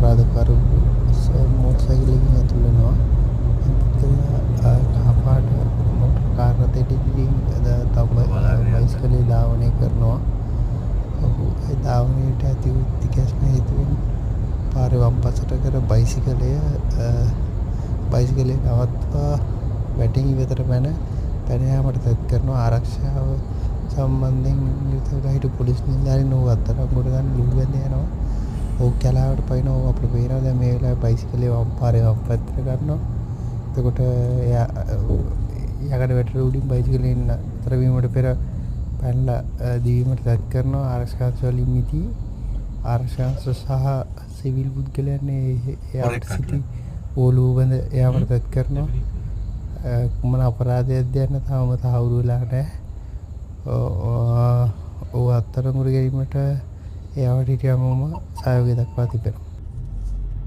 අපරාධකරු මෝටර්සයිකලකින් ඇතුල් වෙනවා. කහපාට motor car රථයකදී තව බයිසිකලේ ධාවනය කරනවා. ඒ ධාවනයට ඇති වූ තිගැස්ම හේතුවෙන් පාරේ වම් පසට කර බයිසිකලය නවත්වා වැටෙන් ඉවතට පැන යාමට තැත් කරනවා. ආරක්ෂාව සම්බන්ධයෙන් යුතුව හිටපු පොලිස් නිලධාරීන් ඔහු අත්අඩංගුවට ගන්න ලුහු වැඳ යනවා. ඔහු කැලාවට පයින්නවා. ඔහු අපිට පේනවා දැන් මේ වෙලාවේ බයිසිකලේ වම් පාරේ වම් පැත්තට ගන්නවා. එතකොට එයා යකඩ වැටට උඩින් බයිසිකලෙන් නතර වීමට පෙර පැනලා දීවීමට තැත් කරනවා. ආරක්ෂක වලින් මිති ආරක්ෂක සහ සිවිල් පුද්ගලයන් එයාට සිටි ඕලුව බඳ එයාමට තැත් කරනවා. කුමන අපරාධයක්ද යන්න තාම තහවුරු වෙලා නැහැ. ඔහු අත්අඩංගුවට ගැනීමට එයාට හිටියමම සහයෝගය දක්වා තිබෙනවා.